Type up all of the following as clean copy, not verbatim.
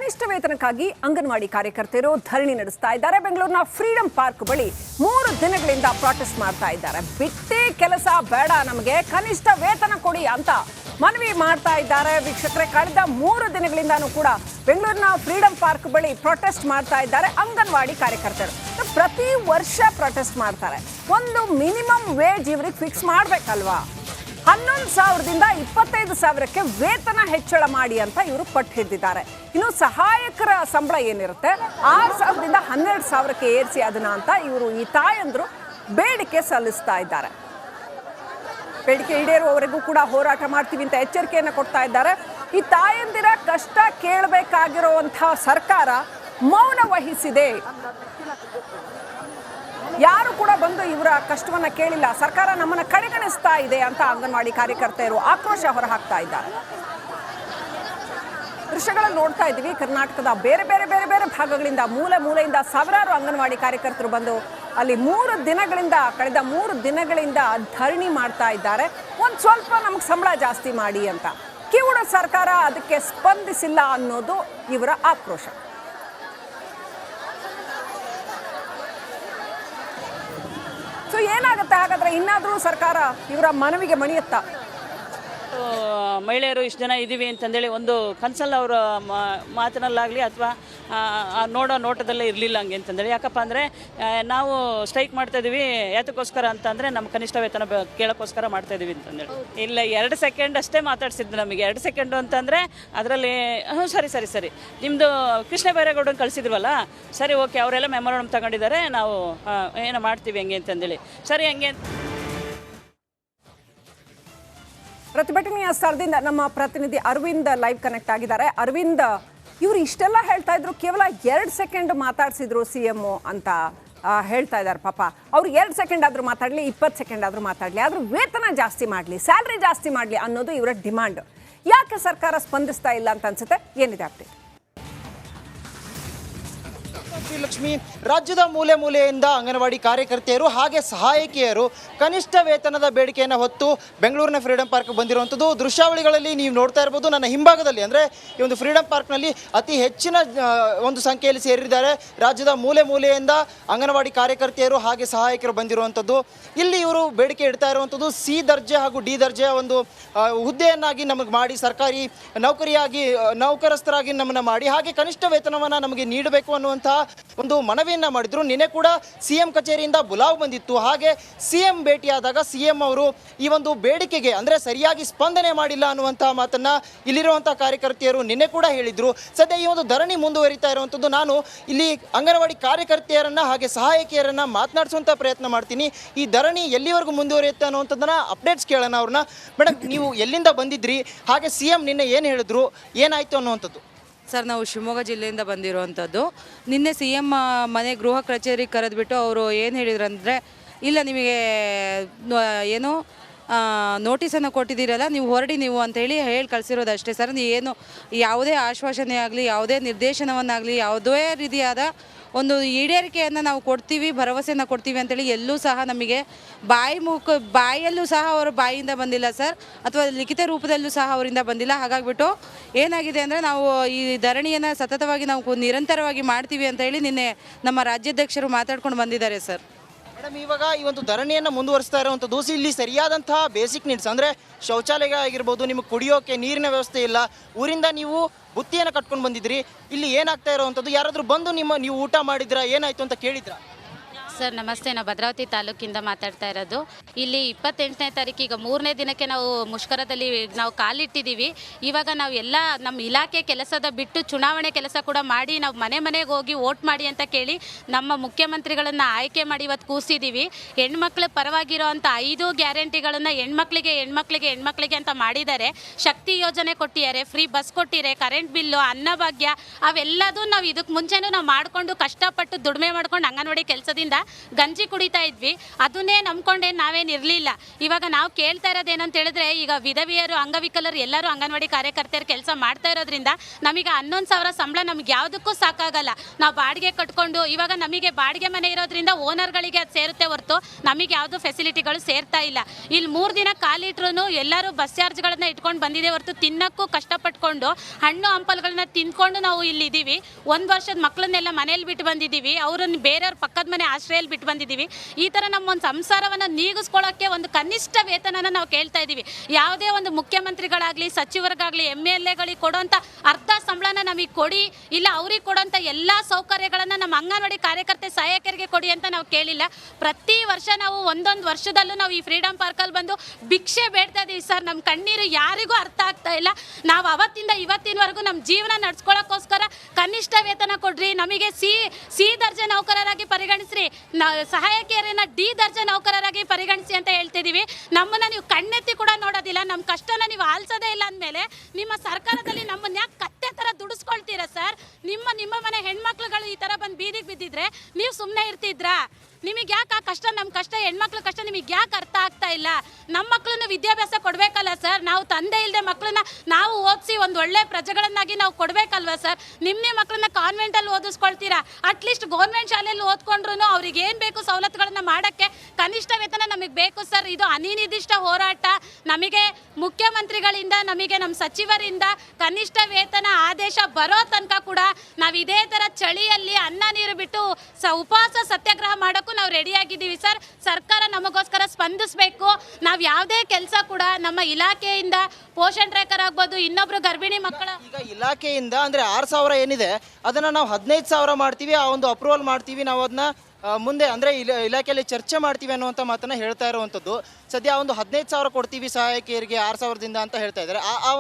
ಕನಿಷ್ಠ ವೇತನಕ್ಕಾಗಿ ಅಂಗನವಾಡಿ ಕಾರ್ಯಕರ್ತರು ಧರಣಿ ನಡೆಸ್ತಾ ಇದ್ದಾರೆ. ಬೆಂಗಳೂರಿನ ಫ್ರೀಡಂ ಪಾರ್ಕ್ ಬಳಿ 3 ದಿನಗಳಿಂದ ಪ್ರಾಟೆಸ್ಟ್ ಮಾಡ್ತಾ ಇದ್ದಾರೆ. ಬಿಟ್ಟಿ ಕೆಲಸ ಬೇಡ, ನಮಗೆ ಕನಿಷ್ಠ ವೇತನ ಕೊಡಿ ಅಂತ ಮನವಿ ಮಾಡ್ತಾ ಇದ್ದಾರೆ. ವೀಕ್ಷಕರೇ, ಕಳೆದ 3 ದಿನಗಳಿಂದಾನೂ ಕೂಡ ಬೆಂಗಳೂರಿನ ಫ್ರೀಡಂ ಪಾರ್ಕ್ ಬಳಿ ಪ್ರೊಟೆಸ್ಟ್ ಮಾಡ್ತಾ ಇದ್ದಾರೆ ಅಂಗನವಾಡಿ ಕಾರ್ಯಕರ್ತರು. ಪ್ರತಿ ವರ್ಷ ಪ್ರೊಟೆಸ್ಟ್ ಮಾಡ್ತಾರೆ. ಒಂದು ಮಿನಿಮಮ್ ವೇಜ್ ಇವರಿಗೆ ಫಿಕ್ಸ್ ಮಾಡಬೇಕಲ್ವಾ? 11,000ದಿಂದ 25,000ಕ್ಕೆ ವೇತನ ಹೆಚ್ಚಳ ಮಾಡಿ ಅಂತ ಇವರು ಪಟ್ಟು ಹಿಡಿದಿದ್ದಾರೆ. ಇನ್ನು ಸಹಾಯಕರ ಸಂಬಳ ಏನಿರುತ್ತೆ 6,000ದಿಂದ 12,000ಕ್ಕೆ ಏರಿಸಿ ಅದನ್ನ ಅಂತ ಇವರು ಈ ತಾಯಂದ್ರು ಬೇಡಿಕೆ ಸಲ್ಲಿಸ್ತಾ ಇದ್ದಾರೆ. ಬೇಡಿಕೆ ಈಡೇರುವವರೆಗೂ ಕೂಡ ಹೋರಾಟ ಮಾಡ್ತೀವಿ ಅಂತ ಎಚ್ಚರಿಕೆಯನ್ನು ಕೊಡ್ತಾ ಇದ್ದಾರೆ. ಈ ತಾಯಂದಿರ ಕಷ್ಟ ಕೇಳಬೇಕಾಗಿರುವಂತಹ ಸರ್ಕಾರ ಮೌನ ವಹಿಸಿದೆ. ಯಾರು ಕೂಡ ಬಂದು ಇವರ ಕಷ್ಟವನ್ನ ಕೇಳಿಲ್ಲ. ಸರ್ಕಾರ ನಮ್ಮನ್ನ ಕಡೆಗಣಿಸ್ತಾ ಇದೆ ಅಂತ ಅಂಗನವಾಡಿ ಕಾರ್ಯಕರ್ತರು ಆಕ್ರೋಶ ಹೊರಹಾಕ್ತಾ ಇದ್ದಾರೆ. ದೃಶ್ಯಗಳಲ್ಲಿ ನೋಡ್ತಾ ಇದ್ದೀವಿ. ಕರ್ನಾಟಕದ ಬೇರೆ ಬೇರೆ ಬೇರೆ ಬೇರೆ ಭಾಗಗಳಿಂದ ಮೂಲೆಯಿಂದ ಸಾವಿರಾರು ಅಂಗನವಾಡಿ ಕಾರ್ಯಕರ್ತರು ಬಂದು ಅಲ್ಲಿ ಕಳೆದ 3 ದಿನಗಳಿಂದ ಧರಣಿ ಮಾಡ್ತಾ ಇದ್ದಾರೆ. ಒಂದು ಸ್ವಲ್ಪ ನಮಗೆ ಸಂಬಳ ಜಾಸ್ತಿ ಮಾಡಿ ಅಂತ. ಕಿವುಡ ಸರ್ಕಾರ ಅದಕ್ಕೆ ಸ್ಪಂದಿಸಿಲ್ಲ ಅನ್ನೋದು ಇವರ ಆಕ್ರೋಶ. ಸೊ ಏನಾಗುತ್ತೆ ಹಾಗಾದ್ರೆ? ಇನ್ನಾದರೂ ಸರ್ಕಾರ ಇವರ ಮನವಿಗೆ ಮಣಿಯುತ್ತಾ? ಮಹಿಳೆಯರು ಇಷ್ಟು ಜನ ಇದ್ದೀವಿ ಅಂತಂದೇಳಿ ಒಂದು ಕನ್ಸಲ್ ಅವರ ಮಾತಿನಲ್ಲಾಗಲಿ ಅಥವಾ ನೋಡೋ ನೋಟದಲ್ಲೇ ಇರಲಿಲ್ಲ ಹಂಗೆ ಅಂತಂದೇಳಿ. ಯಾಕಪ್ಪ ಅಂದರೆ ನಾವು ಸ್ಟ್ರೈಕ್ ಮಾಡ್ತಾಯಿದ್ದೀವಿ ಯಾತಕ್ಕೋಸ್ಕರ ಅಂತಂದರೆ ನಮ್ಮ ಕನಿಷ್ಠ ವೇತನ ಕೇಳೋಕ್ಕೋಸ್ಕರ ಮಾಡ್ತಾಯಿದ್ದೀವಿ ಅಂತಂದೇಳಿ. ಇಲ್ಲ, 2 ಸೆಕೆಂಡ್ ಅಷ್ಟೇ ಮಾತಾಡ್ಸಿದ್ದು ನಮಗೆ. 2 ಸೆಕೆಂಡು ಅಂತಂದರೆ ಅದರಲ್ಲಿ ಸರಿ ನಿಮ್ಮದು ಕೃಷ್ಣ ಬೈರೇಗೌಡನ ಕಳಿಸಿದ್ವಲ್ಲ, ಸರಿ ಓಕೆ, ಅವರೆಲ್ಲ ಮೆಮೊರಾಂಡಮ್ ತಗೊಂಡಿದ್ದಾರೆ, ನಾವು ಏನೋ ಮಾಡ್ತೀವಿ ಹಂಗೆ ಅಂತಂದೇಳಿ. ಸರಿ ಹಂಗೆ ಪ್ರತಿಭಟನೆಯ ಸ್ಥಳದಿಂದ ನಮ್ಮ ಪ್ರತಿನಿಧಿ ಅರವಿಂದ್ ಲೈವ್ ಕನೆಕ್ಟ್ ಆಗಿದ್ದಾರೆ. ಅರವಿಂದ್, ಇವರು ಇಷ್ಟೆಲ್ಲ ಹೇಳ್ತಾ ಇದ್ರು, ಕೇವಲ 2 ಸೆಕೆಂಡ್ ಮಾತಾಡ್ಸಿದ್ರು CM ಅಂತ ಹೇಳ್ತಾ ಇದ್ದಾರೆ. ಪಾಪ ಅವ್ರು 2 ಸೆಕೆಂಡ್ ಆದ್ರೂ ಮಾತಾಡ್ಲಿ, 20 ಸೆಕೆಂಡ್ ಆದ್ರೂ ಮಾತಾಡ್ಲಿ, ಆದ್ರೂ ವೇತನ ಜಾಸ್ತಿ ಮಾಡಲಿ, ಸ್ಯಾಲ್ರಿ ಜಾಸ್ತಿ ಮಾಡಲಿ ಅನ್ನೋದು ಇವರ ಡಿಮಾಂಡ್. ಯಾಕೆ ಸರ್ಕಾರ ಸ್ಪಂದಿಸ್ತಾ ಇಲ್ಲ ಅಂತ ಅನ್ಸುತ್ತೆ? ಏನಿದೆ ಅಪ್ಡೇಟ್? ಲಕ್ಷ್ಮಿ, ರಾಜ್ಯದ ಮೂಲೆಯಿಂದ ಅಂಗನವಾಡಿ ಕಾರ್ಯಕರ್ತೆಯರು ಹಾಗೆ ಸಹಾಯಕಿಯರು ಕನಿಷ್ಠ ವೇತನದ ಬೇಡಿಕೆಯನ್ನು ಹೊತ್ತು ಬೆಂಗಳೂರಿನ ಫ್ರೀಡಂ ಪಾರ್ಕ್ ಬಂದಿರುವಂಥದ್ದು. ದೃಶ್ಯಾವಳಿಗಳಲ್ಲಿ ನೀವು ನೋಡ್ತಾ ಇರ್ಬೋದು. ನನ್ನ ಹಿಂಭಾಗದಲ್ಲಿ ಅಂದರೆ ಈ ಒಂದು ಫ್ರೀಡಂ ಪಾರ್ಕ್ನಲ್ಲಿ ಅತಿ ಹೆಚ್ಚಿನ ಒಂದು ಸಂಖ್ಯೆಯಲ್ಲಿ ಸೇರಿದ್ದಾರೆ. ರಾಜ್ಯದ ಮೂಲೆಯಿಂದ ಅಂಗನವಾಡಿ ಕಾರ್ಯಕರ್ತೆಯರು ಹಾಗೆ ಸಹಾಯಕರು ಬಂದಿರುವಂಥದ್ದು. ಇಲ್ಲಿ ಇವರು ಬೇಡಿಕೆ ಇಡ್ತಾ ಇರುವಂಥದ್ದು C ದರ್ಜೆ ಹಾಗೂ D ದರ್ಜೆಯ ಒಂದು ಹುದ್ದೆಯನ್ನಾಗಿ ನಮಗೆ ಮಾಡಿ, ಸರ್ಕಾರಿ ನೌಕರಸ್ಥರಾಗಿ ನಮ್ಮನ್ನು ಮಾಡಿ, ಹಾಗೆ ಕನಿಷ್ಠ ವೇತನವನ್ನು ನಮಗೆ ನೀಡಬೇಕು ಅನ್ನುವಂಥ ಒಂದು ಮನವಿಯನ್ನ ಮಾಡಿದ್ರು. ನಿನ್ನೆ ಕೂಡ CM ಕಚೇರಿಯಿಂದ ಬುಲಾವ್ ಬಂದಿತ್ತು. ಹಾಗೆ CM ಭೇಟಿಯಾದಾಗ CM ಅವರು ಈ ಒಂದು ಬೇಡಿಕೆಗೆ ಅಂದರೆ ಸರಿಯಾಗಿ ಸ್ಪಂದನೆ ಮಾಡಿಲ್ಲ ಅನ್ನುವಂತಹ ಮಾತನ್ನ ಇಲ್ಲಿರುವಂತಹ ಕಾರ್ಯಕರ್ತೆಯರು ನಿನ್ನೆ ಕೂಡ ಹೇಳಿದ್ರು. ಸದ್ಯ ಈ ಒಂದು ಧರಣಿ ಮುಂದುವರಿತಾ ಇರುವಂಥದ್ದು. ನಾನು ಇಲ್ಲಿ ಅಂಗನವಾಡಿ ಕಾರ್ಯಕರ್ತೆಯರನ್ನ ಹಾಗೆ ಸಹಾಯಕಿಯರನ್ನ ಮಾತನಾಡಿಸುವಂಥ ಪ್ರಯತ್ನ ಮಾಡ್ತೀನಿ. ಈ ಧರಣಿ ಎಲ್ಲಿವರೆಗೂ ಮುಂದುವರಿಯುತ್ತೆ ಅನ್ನುವಂಥದ್ದನ್ನ ಅಪ್ಡೇಟ್ಸ್ ಕೇಳೋಣ ಅವ್ರನ್ನ. ಮೇಡಮ್, ನೀವು ಎಲ್ಲಿಂದ ಬಂದಿದ್ರಿ? ಹಾಗೆ CM ನಿನ್ನೆ ಏನು ಹೇಳಿದ್ರು, ಏನಾಯ್ತು ಅನ್ನುವಂಥದ್ದು? ಸರ್, ನಾವು ಶಿವಮೊಗ್ಗ ಜಿಲ್ಲೆಯಿಂದ ಬಂದಿರುವಂಥದ್ದು. ನಿನ್ನೆ CM ಮನೆ ಗೃಹ ಕಚೇರಿಗೆ ಕರೆದುಬಿಟ್ಟು ಅವರು ಏನು ಹೇಳಿದ್ರು ಅಂದರೆ, ಇಲ್ಲ ನಿಮಗೆ ಏನು ನೋಟಿಸನ್ನು ಕೊಟ್ಟಿದ್ದೀರಲ್ಲ, ನೀವು ಹೊರಡಿ ನೀವು ಅಂತೇಳಿ ಹೇಳಿ ಕಳಿಸಿರೋದು ಅಷ್ಟೇ ಸರ್. ಏನು ಯಾವುದೇ ಆಶ್ವಾಸನೆ ಆಗಲಿ, ಯಾವುದೇ ನಿರ್ದೇಶನವನ್ನಾಗಲಿ, ಯಾವುದೇ ರೀತಿಯಾದ ಒಂದು ಈಡೇರಿಕೆಯನ್ನು ನಾವು ಕೊಡ್ತೀವಿ, ಭರವಸೆಯನ್ನು ಕೊಡ್ತೀವಿ ಅಂತೇಳಿ ಎಲ್ಲೂ ಸಹ ನಮಗೆ ಬಾಯಲ್ಲೂ ಸಹ ಅವರ ಬಾಯಿಯಿಂದ ಬಂದಿಲ್ಲ ಸರ್, ಅಥವಾ ಲಿಖಿತ ರೂಪದಲ್ಲೂ ಸಹ ಅವರಿಂದ ಬಂದಿಲ್ಲ. ಹಾಗಾಗಿಬಿಟ್ಟು ಏನಾಗಿದೆ ಅಂದರೆ, ನಾವು ಈ ಧರಣಿಯನ್ನು ಸತತವಾಗಿ ನಾವು ನಿರಂತರವಾಗಿ ಮಾಡ್ತೀವಿ ಅಂತ ಹೇಳಿ ನಿನ್ನೆ ನಮ್ಮ ರಾಜ್ಯಾಧ್ಯಕ್ಷರು ಮಾತಾಡ್ಕೊಂಡು ಬಂದಿದ್ದಾರೆ ಸರ್. ಮೇಡಮ್, ಇವಾಗ ಈ ಒಂದು ಧರಣಿಯನ್ನು ಮುಂದುವರಿಸ್ತಾ ಇರುವಂಥದ್ದು, ಇಲ್ಲಿ ಸರಿಯಾದಂತಹ ಬೇಸಿಕ್ ನೀಡ್ಸ್ ಅಂದರೆ ಶೌಚಾಲಯ ಆಗಿರ್ಬೋದು, ನಿಮಗೆ ಕುಡಿಯೋಕೆ ನೀರಿನ ವ್ಯವಸ್ಥೆ ಇಲ್ಲ, ಊರಿಂದ ನೀವು ಬುತ್ತಿಯನ್ನು ಕಟ್ಕೊಂಡು ಬಂದಿದ್ರಿ. ಇಲ್ಲಿ ಏನಾಗ್ತಾ ಇರೋವಂಥದ್ದು? ಯಾರಾದರೂ ಬಂದು ನೀವು ಊಟ ಮಾಡಿದ್ರಾ, ಏನಾಯಿತು ಅಂತ ಕೇಳಿದ್ರಾ? ಸರ್ ನಮಸ್ತೆ, ನಾವು ಭದ್ರಾವತಿ ತಾಲೂಕಿಂದ ಮಾತಾಡ್ತಾ ಇರೋದು. ಇಲ್ಲಿ 28ನೇ ತಾರೀಕು, ಈಗ 3ನೇ ದಿನಕ್ಕೆ ನಾವು ಮುಷ್ಕರದಲ್ಲಿ ನಾವು ಕಾಲಿಟ್ಟಿದ್ದೀವಿ. ಇವಾಗ ನಾವು ಎಲ್ಲ ನಮ್ಮ ಇಲಾಖೆ ಕೆಲಸದ ಬಿಟ್ಟು ಚುನಾವಣೆ ಕೆಲಸ ಕೂಡ ಮಾಡಿ ನಾವು ಮನೆಗೆ ಹೋಗಿ ವೋಟ್ ಮಾಡಿ ಅಂತ ಕೇಳಿ ನಮ್ಮ ಮುಖ್ಯಮಂತ್ರಿಗಳನ್ನು ಆಯ್ಕೆ ಮಾಡಿ ಇವತ್ತು ಕೂರಿಸಿದ್ದೀವಿ. ಹೆಣ್ಮಕ್ಳ ಪರವಾಗಿರೋ ಅಂಥ 5 ಗ್ಯಾರಂಟಿಗಳನ್ನು ಹೆಣ್ಮಕ್ಳಿಗೆ ಅಂತ ಮಾಡಿದ್ದಾರೆ. ಶಕ್ತಿ ಯೋಜನೆ ಕೊಟ್ಟಿದ್ದಾರೆ, ಫ್ರೀ ಬಸ್ ಕೊಟ್ಟಿದ್ದಾರೆ, ಕರೆಂಟ್ ಬಿಲ್ಲು, ಅನ್ನಭಾಗ್ಯ, ಅವೆಲ್ಲದೂ ನಾವು ಇದಕ್ಕೆ ಮುಂಚೆನೂ ನಾವು ಮಾಡಿಕೊಂಡು ಕಷ್ಟಪಟ್ಟು ದುಡಿಮೆ ಮಾಡ್ಕೊಂಡು ಅಂಗನವಾಡಿ ಕೆಲಸದಿಂದ ಗಂಜಿ ಕುಡಿತಾ ಇದ್ವಿ, ಅದನ್ನೇ ನಂಬ್ಕೊಂಡೇನು ನಾವೇನು ಇರಲಿಲ್ಲ. ಇವಾಗ ನಾವು ಕೇಳ್ತಾ ಇರೋದು ಏನಂತ ಹೇಳಿದ್ರೆ, ಈಗ ವಿಧವೆಯರು, ಅಂಗವಿಕಲರು ಎಲ್ಲರೂ ಅಂಗನವಾಡಿ ಕಾರ್ಯಕರ್ತೆಯರು ಕೆಲಸ ಮಾಡ್ತಾ ಇರೋದ್ರಿಂದ ನಮಗೆ 11,000 ಸಂಬಳ ನಮ್ಗೆ ಯಾವುದಕ್ಕೂ ಸಾಕಾಗಲ್ಲ. ನಾವು ಬಾಡಿಗೆ ಕಟ್ಕೊಂಡು, ಇವಾಗ ನಮಗೆ ಬಾಡಿಗೆ ಮನೆ ಇರೋದ್ರಿಂದ ಓನರ್ಗಳಿಗೆ ಅದು ಸೇರುತ್ತೆ ಹೊರತು ನಮಗೆ ಯಾವುದು ಫೆಸಿಲಿಟಿಗಳು ಸೇರ್ತಾ ಇಲ್ಲ. ಇಲ್ಲಿ 3 ದಿನ ಕಾಲಿಟ್ರು ಎಲ್ಲರೂ ಬಸ್ ಚಾರ್ಜ್ಗಳನ್ನ ಇಟ್ಕೊಂಡು ಬಂದಿದೆ ಹೊರತು ತಿನ್ನಕ್ಕೂ ಕಷ್ಟಪಟ್ಕೊಂಡು ಹಣ್ಣು ಹಂಪಲುಗಳನ್ನ ತಿಂದ್ಕೊಂಡು ನಾವು ಇಲ್ಲಿ ಇದ್ದೀವಿ. 1 ವರ್ಷದ ಮಕ್ಕಳನ್ನೆಲ್ಲ ಮನೇಲಿ ಬಿಟ್ಟು ಬಂದಿದ್ದೀವಿ, ಅವ್ರನ್ನ ಬೇರೆಯವ್ರ ಪಕ್ಕದ ಮನೆ ಆಶ್ರಯಲ್ಲಿ ಬಿಟ್ಟು ಬಂದಿದ್ದೀವಿ. ಈ ಥರ ನಮ್ಮ ಒಂದು ಸಂಸಾರವನ್ನು ನೀಗಿಸ್ಕೊಳ್ಳೋಕ್ಕೆ ಒಂದು ಕನಿಷ್ಠ ವೇತನನ ನಾವು ಕೇಳ್ತಾ ಇದ್ದೀವಿ. ಯಾವುದೇ ಒಂದು ಮುಖ್ಯಮಂತ್ರಿಗಳಾಗಲಿ, ಸಚಿವರಿಗಾಗಲಿ, MLAಗಳಿಗೆ ಕೊಡೋಂಥ ಅರ್ಧ ಸಂಬಳನ ನಮಗೆ ಕೊಡಿ, ಇಲ್ಲ ಅವ್ರಿಗೆ ಕೊಡೋಂಥ ಎಲ್ಲ ಸೌಕರ್ಯಗಳನ್ನು ನಮ್ಮ ಅಂಗನವಾಡಿ ಕಾರ್ಯಕರ್ತೆ ಸಹಾಯಕರಿಗೆ ಕೊಡಿ ಅಂತ ನಾವು ಕೇಳಿಲ್ಲ. ಪ್ರತಿ ವರ್ಷ ನಾವು ಒಂದೊಂದು ವರ್ಷದಲ್ಲೂ ನಾವು ಈ ಫ್ರೀಡಮ್ ಪಾರ್ಕಲ್ಲಿ ಬಂದು ಭಿಕ್ಷೆ ಬೇಡ್ತಾ ಇದ್ದೀವಿ ಸರ್. ನಮ್ಮ ಕಣ್ಣೀರು ಯಾರಿಗೂ ಅರ್ಥ ಆಗ್ತಾ ಇಲ್ಲ. ನಾವು ಅವತ್ತಿಂದ ಇವತ್ತಿನವರೆಗೂ ನಮ್ಮ ಜೀವನ ನಡ್ಸ್ಕೊಳ್ಳೋಕ್ಕೋಸ್ಕರ ಕನಿಷ್ಠ ವೇತನ ಕೊಡ್ರಿ, ನಮಗೆ ಸಿ ದರ್ಜೆ ನೌಕರರಾಗಿ ಪರಿಗಣಿಸ್ರಿ, ಸಹಾಯಕಿಯರನ್ನ D ದರ್ಜೆ ನೌಕರರಾಗಿ ಪರಿಗಣಿಸಿ ಅಂತ ಹೇಳ್ತಿದ್ದೀವಿ. ನಮ್ಮನ್ನ ನೀವು ಕಣ್ಣೆತ್ತಿ ಕೂಡ ನೋಡೋದಿಲ್ಲ, ನಮ್ಮ ಕಷ್ಟನ ನೀವು ಆಲಿಸೋದೇ ಇಲ್ಲ ಅಂದಮೇಲೆ ನಿಮ್ಮ ಸರ್ಕಾರದಲ್ಲಿ ನಮ್ಮನ್ನ ಯಾಕೆ ಕತ್ತೆ ಥರ ದುಡಿಸ್ಕೊಳ್ತೀರಾ ಸರ್? ನಿಮ್ಮ ಮನೆ ಹೆಣ್ಮಕ್ಳುಗಳು ಈ ಥರ ಬಂದು ಬೀದಿಗೆ ಬಿದ್ದಿದ್ರೆ ನೀವು ಸುಮ್ಮನೆ ಇರ್ತಿದ್ರಾ? ನಿಮಗೆ ಯಾಕೆ ಆ ಕಷ್ಟ, ನಮ್ಮ ಕಷ್ಟ, ಹೆಣ್ಮಕ್ಳ ಕಷ್ಟ ನಿಮಗೆ ಯಾಕೆ ಅರ್ಥ ಆಗ್ತಾ ಇಲ್ಲ? ನಮ್ಮ ಮಕ್ಕಳನ್ನ ವಿದ್ಯಾಭ್ಯಾಸ ಕೊಡಬೇಕಲ್ಲ ಸರ್? ನಾವು ತಂದೆ ಇಲ್ಲದೆ ಮಕ್ಕಳನ್ನ ನಾವು ಓದಿಸಿ ಒಂದು ಒಳ್ಳೆ ಪ್ರಜೆಗಳನ್ನಾಗಿ ನಾವು ಕೊಡಬೇಕಲ್ವ ಸರ್? ನಿಮ್ಮ ಮಕ್ಕಳನ್ನ ಕಾನ್ವೆಂಟಲ್ಲಿ ಓದಿಸ್ಕೊಳ್ತೀರಾ? ಅಟ್ಲೀಸ್ಟ್ ಗೌರ್ಮೆಂಟ್ ಶಾಲೆಯಲ್ಲಿ ಓದ್ಕೊಂಡ್ರು ಅವ್ರಿಗೆ ಏನು ಬೇಕು ಸವಲತ್ತುಗಳನ್ನ ಮಾಡೋಕ್ಕೆ ಕನಿಷ್ಠ ವೇತನ ನಮಗೆ ಬೇಕು ಸರ್. ಇದು ಅನಿರ್ದಿಷ್ಟ ಹೋರಾಟ. ನಮಗೆ ಮುಖ್ಯಮಂತ್ರಿಗಳಿಂದ, ನಮಗೆ ನಮ್ಮ ಸಚಿವರಿಂದ ಕನಿಷ್ಠ ವೇತನ ಆದೇಶ ಬರೋ ತನಕ ಕೂಡ ನಾವು ಇದೇ ಥರ ಚಳಿಯಲ್ಲಿ ಅನ್ನ ನೀರು ಬಿಟ್ಟು ಉಪವಾಸ ಸತ್ಯಾಗ್ರಹ ಮಾಡೋಕ್ಕೂ ನಾವು ರೆಡಿಯಾಗಿದ್ದೀವಿ ಸರ್. ಸರ್ಕಾರ ನಮಗೋಸ್ಕರ ಸ್ಪಂದಿಸಬೇಕು. ನಾವು ಯಾವುದೇ ಕೆಲಸ ಕೂಡ ನಮ್ಮ ಇಲಾಖೆಯಿಂದ ಪೋಷಣ್ ಟ್ರ್ಯಾಕರ್ ಆಗ್ಬೋದು, ಇನ್ನೊಬ್ರು ಗರ್ಭಿಣಿ ಮಕ್ಕಳ ಈಗ ಇಲಾಖೆಯಿಂದ ಅಂದರೆ 6,000 ಏನಿದೆ ಅದನ್ನು ನಾವು 15,000 ಮಾಡ್ತೀವಿ, ಆ ಒಂದು ಅಪ್ರೂವಲ್ ಮಾಡ್ತೀವಿ, ನಾವು ಅದನ್ನ ಮುಂದೆ ಅಂದರೆ ಇಲಾಖೆಯಲ್ಲಿ ಚರ್ಚೆ ಮಾಡ್ತೀವಿ ಅನ್ನುವಂಥ ಮಾತನ್ನು ಹೇಳ್ತಾ ಇರುವಂಥದ್ದು. ಸದ್ಯ ಒಂದು 15,000 ಕೊಡ್ತೀವಿ ಸಹಾಯಕಿಯರಿಗೆ 6,000ದಿಂದ ಅಂತ ಹೇಳ್ತಾ ಇದ್ದಾರೆ. ಆ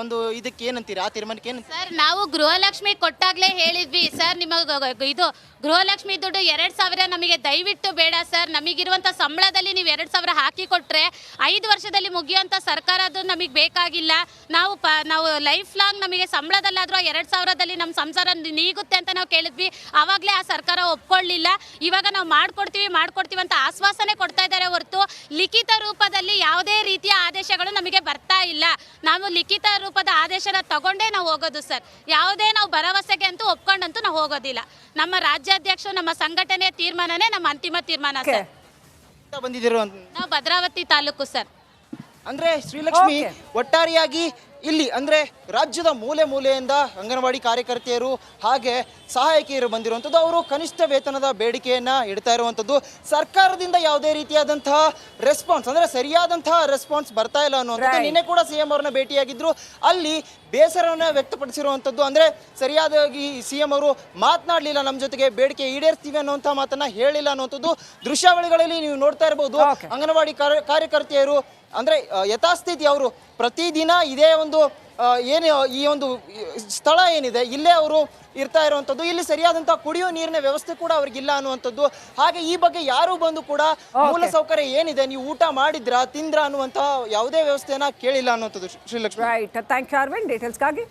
ಒಂದು ಇದಕ್ಕೆ ಏನಂತೀರಿ? ಆ ತೀರ್ಮಾನಕ್ಕೆ ಏನು ಸರ್? ನಾವು ಗೃಹಲಕ್ಷ್ಮಿ ಕೊಟ್ಟಾಗಲೇ ಹೇಳಿದ್ವಿ ಸರ್, ನಿಮಗೆ ಇದು ಗೃಹಲಕ್ಷ್ಮಿ ದುಡ್ಡು 2,000 ನಮಗೆ ದಯವಿಟ್ಟು ಬೇಡ ಸರ್. ನಮಗಿರುವಂಥ ಸಂಬಳದಲ್ಲಿ ನೀವು 2,000 ಹಾಕಿ ಕೊಟ್ಟರೆ 5 ವರ್ಷದಲ್ಲಿ ಮುಗಿಯುವಂಥ ಸರ್ಕಾರ ಅದು ನಮಗೆ ಬೇಕಾಗಿಲ್ಲ. ನಾವು ಲೈಫ್ ಲಾಂಗ್ ನಮಗೆ ಸಂಬಳದಲ್ಲಾದರೂ 2,000ದಲ್ಲಿ ನಮ್ಮ ಸಂಸಾರ ನೀಗುತ್ತೆ ಅಂತ ನಾವು ಕೇಳಿದ್ವಿ. ಆವಾಗಲೇ ಆ ಸರ್ಕಾರ ಒಪ್ಕೊಳ್ಳಿಲ್ಲ. ಇವಾಗ ನಾವು ಮಾಡ್ಕೊಡ್ತೀವಿ ಅಂತ ಆಶ್ವಾಸನೆ ಕೊಡ್ತಾ ಇದ್ದಾರೆ ಹೊರತು ಲಿಖಿತ ರೂಪದಲ್ಲಿ ಯಾವುದೇ ರೀತಿಯ ಆದೇಶಗಳು ನಮಗೆ ಬರ್ತಾ ಇಲ್ಲ. ನಾವು ಲಿಖಿತ ರೂಪದ ಆದೇಶನ ತಗೊಂಡೇ ನಾವು ಹೋಗೋದು ಸರ್. ಯಾವುದೇ ನಾವು ಭರವಸೆಗೆ ಅಂತೂ ಒಪ್ಕೊಂಡಂತೂ ನಾವು ಹೋಗೋದಿಲ್ಲ. ನಮ್ಮ ರಾಜ್ಯಾಧ್ಯಕ್ಷರು, ನಮ್ಮ ಸಂಘಟನೆಯ ತೀರ್ಮಾನನೇ ನಮ್ಮ ಅಂತಿಮ ತೀರ್ಮಾನ ಸರ್. ಬಂದಿದ್ದೀರೋ ನಾವು ಭದ್ರಾವತಿ ತಾಲೂಕು ಸರ್. ಅಂದ್ರೆ ಶ್ರೀಲಕ್ಷ್ಮಿ ಒಟ್ಟಾರೆಯಾಗಿ ಇಲ್ಲಿ ಅಂದರೆ ರಾಜ್ಯದ ಮೂಲೆಯಿಂದ ಅಂಗನವಾಡಿ ಕಾರ್ಯಕರ್ತೆಯರು ಹಾಗೆ ಸಹಾಯಕಿಯರು ಬಂದಿರುವಂಥದ್ದು. ಅವರು ಕನಿಷ್ಠ ವೇತನದ ಬೇಡಿಕೆಯನ್ನು ಇಡ್ತಾ ಇರುವಂಥದ್ದು. ಸರ್ಕಾರದಿಂದ ಯಾವುದೇ ರೀತಿಯಾದಂತಹ ರೆಸ್ಪಾನ್ಸ್ ಅಂದರೆ ಸರಿಯಾದಂತಹ ರೆಸ್ಪಾನ್ಸ್ ಬರ್ತಾ ಇಲ್ಲ ಅನ್ನುವಂಥದ್ದು. ನಿನ್ನೆ ಕೂಡ CM ಅವ್ರನ್ನ ಭೇಟಿಯಾಗಿದ್ರು, ಅಲ್ಲಿ ಬೇಸರವನ್ನು ವ್ಯಕ್ತಪಡಿಸಿರುವಂಥದ್ದು. ಅಂದರೆ ಸರಿಯಾದಾಗಿ CM ಅವರು ಮಾತನಾಡಲಿಲ್ಲ, ನಮ್ಮ ಜೊತೆಗೆ ಬೇಡಿಕೆ ಈಡೇರಿಸ್ತೀವಿ ಅನ್ನುವಂಥ ಮಾತನ್ನು ಹೇಳಿಲ್ಲ ಅನ್ನುವಂಥದ್ದು ದೃಶ್ಯಾವಳಿಗಳಲ್ಲಿ ನೀವು ನೋಡ್ತಾ ಇರಬಹುದು. ಅಂಗನವಾಡಿ ಕಾರ್ಯಕರ್ತೆಯರು ಅಂದರೆ ಯಥಾಸ್ಥಿತಿ ಅವರು ಪ್ರತಿದಿನ ಇದೇ ಒಂದು ಏನು ಈ ಒಂದು ಸ್ಥಳ ಏನಿದೆ ಇಲ್ಲೇ ಅವರು ಇರ್ತಾ ಇರುವಂಥದ್ದು. ಇಲ್ಲಿ ಸರಿಯಾದಂಥ ಕುಡಿಯೋ ನೀರಿನ ವ್ಯವಸ್ಥೆ ಕೂಡ ಅವ್ರಿಗಿಲ್ಲ ಅನ್ನುವಂಥದ್ದು. ಹಾಗೆ ಈ ಬಗ್ಗೆ ಯಾರು ಬಂದು ಕೂಡ ಮೂಲ ಸೌಕರ್ಯ ಏನಿದೆ, ನೀವು ಊಟ ಮಾಡಿದ್ರಾ, ತಿಂದ್ರಾ ಅನ್ನುವಂತಹ ಯಾವುದೇ ವ್ಯವಸ್ಥೆಯನ್ನ ಕೇಳಿಲ್ಲ ಅನ್ನುವಂಥದ್ದು. Srilakshmi. Right, thank you Arvind ಡೀಟೇಲ್ಸ್ಗಾಗಿ.